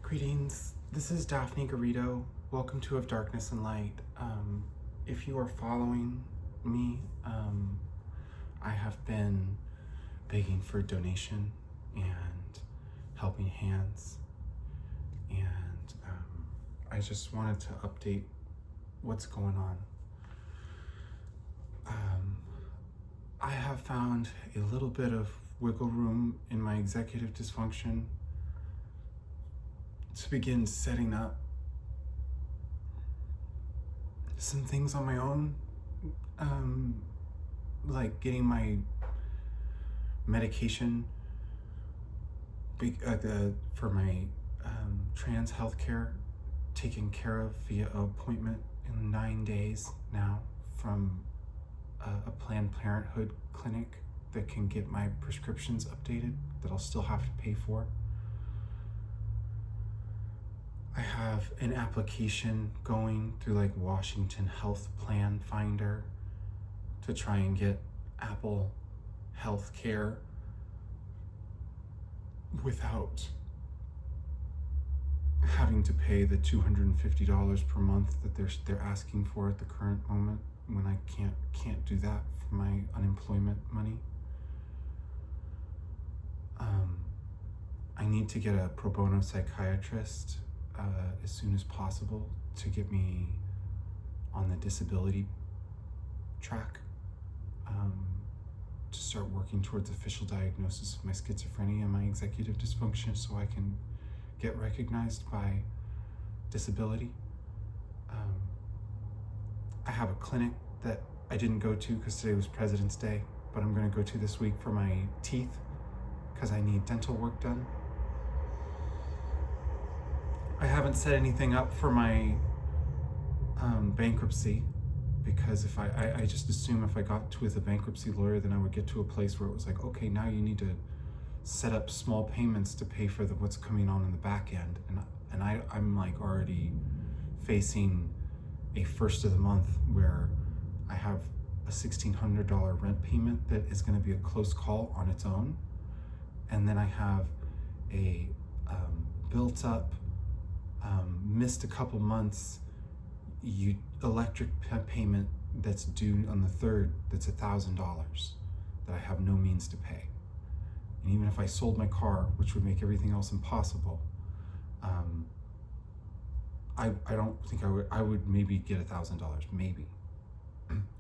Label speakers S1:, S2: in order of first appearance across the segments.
S1: Greetings, this is Daphne Garrido. Welcome to Of Darkness and Light. If you are following me, I have been begging for donation and helping hands, and I just wanted to update what's going on. I have found a little bit of wiggle room in my executive dysfunction to begin setting up some things on my own, like getting my medication for my trans healthcare taken care of via appointment in 9 days now from a Planned Parenthood clinic that can get my prescriptions updated that I'll still have to pay for. I have an application going through like Washington Health Plan Finder to try and get Apple Health Care without having to pay the $250 per month that they're asking for at the current moment, when I can't do that for my unemployment money. I need to get a pro bono psychiatrist as soon as possible to get me on the disability track, to start working towards official diagnosis of my schizophrenia and my executive dysfunction so I can get recognized by disability. I have a clinic that I didn't go to because today was President's Day, but I'm going to go to this week for my teeth because I need dental work done. I haven't set anything up for my bankruptcy, because if I just assume if I got with a bankruptcy lawyer, then I would get to a place where it was like, okay, now you need to set up small payments to pay for what's coming on in the back end. And I'm like already facing a first of the month where I have a $1,600 rent payment that is going to be a close call on its own. And then I have a built up, missed a couple months electric payment that's due on the 3rd, that's $1,000 that I have no means to pay. And even if I sold my car, which would make everything else impossible, I don't think I would maybe get $1,000, maybe.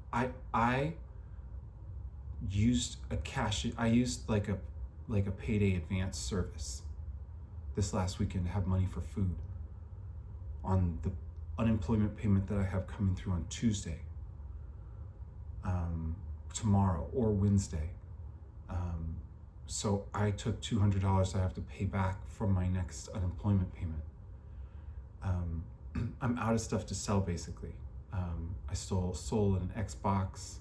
S1: I used like a payday advance service this last weekend to have money for food on the unemployment payment that I have coming through on Tuesday, tomorrow or Wednesday. So I took $200 I have to pay back from my next unemployment payment. I'm out of stuff to sell, basically. I sold an Xbox.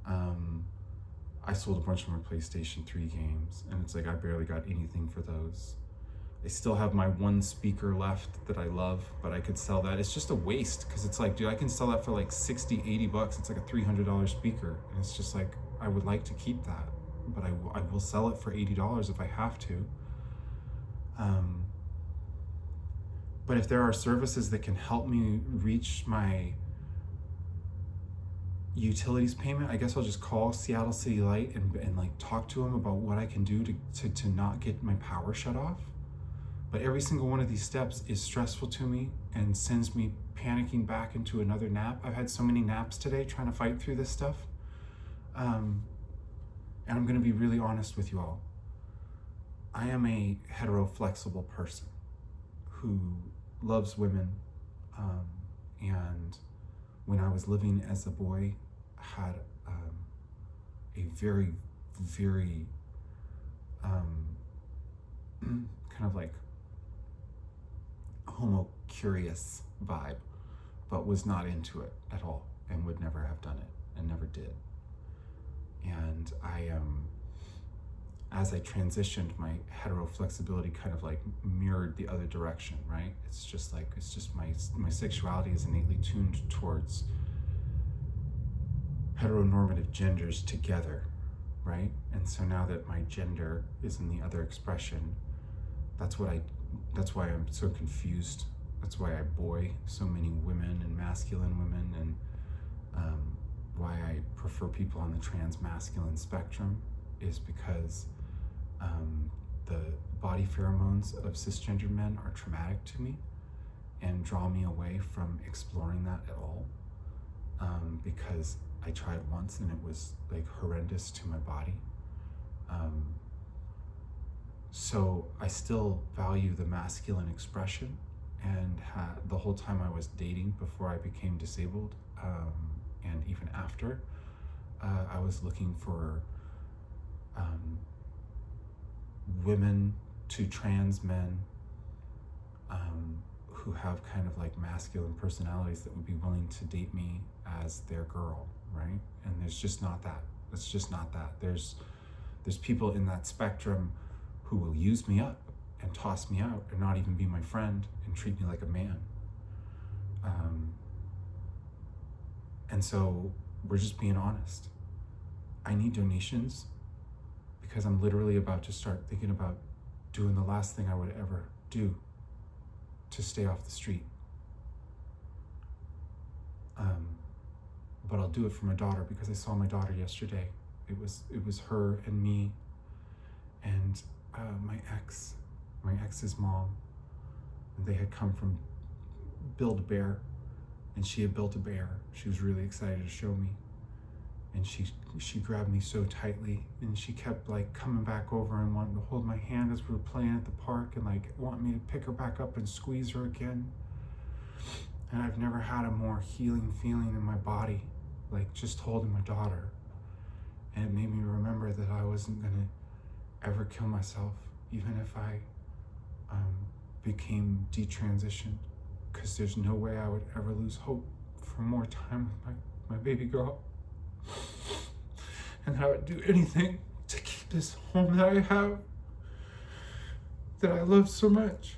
S1: I sold a bunch of my PlayStation 3 games, and it's like I barely got anything for those. I still have my one speaker left that I love, but I could sell that. It's just a waste, because it's like, dude, I can sell that for like 60, 80 bucks. It's like a $300 speaker, and it's just like, I would like to keep that, but I will sell it for $80 if I have to. But if there are services that can help me reach my utilities payment, I guess I'll just call Seattle City Light and like talk to them about what I can do to not get my power shut off. But every single one of these steps is stressful to me and sends me panicking back into another nap. I've had so many naps today trying to fight through this stuff. And I'm gonna be really honest with you all. I am a hetero-flexible person who loves women, and when I was living as a boy, had a very, very kind of like homo-curious vibe, but was not into it at all and would never have done it and never did. And as I transitioned, my hetero flexibility kind of like mirrored the other direction, right? It's just my sexuality is innately tuned towards heteronormative genders together, right? And so now that my gender is in the other expression, that's what I That's why I'm so confused. That's why I boy so many women and masculine women, and why I prefer people on the trans masculine spectrum is because the body pheromones of cisgender men are traumatic to me and draw me away from exploring that at all, because I tried once and it was like horrendous to my body. So I still value the masculine expression, and the whole time I was dating before I became disabled, and even after, I was looking for women to trans men who have kind of like masculine personalities that would be willing to date me as their girl, right? And there's just not that. It's just not that. There's people in that spectrum who will use me up and toss me out and not even be my friend and treat me like a man. And so we're just being honest. I need donations because I'm literally about to start thinking about doing the last thing I would ever do to stay off the street. But I'll do it for my daughter because I saw my daughter yesterday. It was her and me and my ex's mom. And they had come from Build-A-Bear, and she had built a bear. She was really excited to show me. And she grabbed me so tightly, and she kept like coming back over and wanting to hold my hand as we were playing at the park and like wanting me to pick her back up and squeeze her again. And I've never had a more healing feeling in my body, like just holding my daughter. And it made me remember that I wasn't gonna ever kill myself, even if I became detransitioned, because there's no way I would ever lose hope for more time with my baby girl. And I would do anything to keep this home that I have, that I love so much,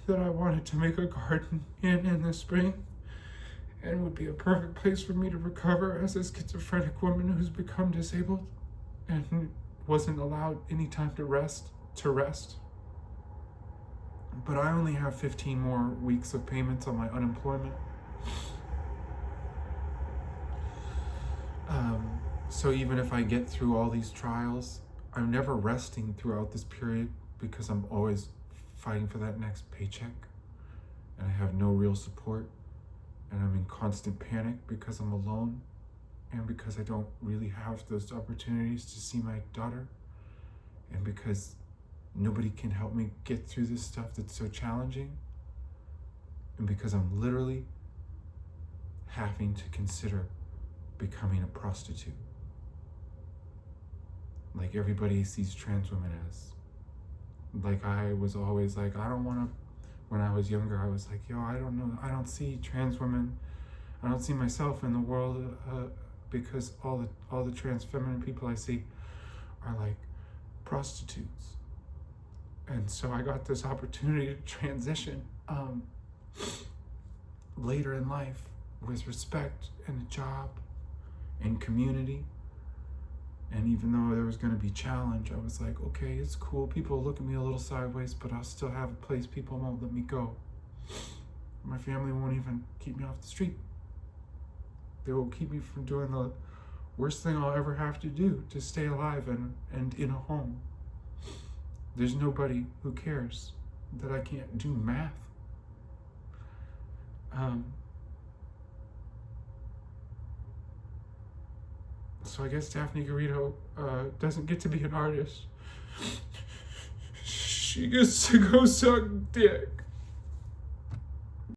S1: that I wanted to make a garden in the spring, and would be a perfect place for me to recover as a schizophrenic woman who's become disabled and wasn't allowed any time to rest. But I only have 15 more weeks of payments on my unemployment. So even if I get through all these trials, I'm never resting throughout this period because I'm always fighting for that next paycheck, and I have no real support, and I'm in constant panic because I'm alone and because I don't really have those opportunities to see my daughter, and because nobody can help me get through this stuff that's so challenging, and because I'm literally having to consider becoming a prostitute, like everybody sees trans women as. Like I was always like, I don't want to. When I was younger, I was like, yo, I don't know, I don't see trans women, I don't see myself in the world, because all the trans feminine people I see are like prostitutes. And so I got this opportunity to transition later in life with respect and a job and community. And even though there was going to be challenge, I was like, okay, it's cool. People look at me a little sideways, but I'll still have a place. People won't let me go. My family won't even keep me off the street. They will keep me from doing the worst thing I'll ever have to do to stay alive and in a home. There's nobody who cares that I can't do math. So I guess Daphne Garrido doesn't get to be an artist. She gets to go suck dick.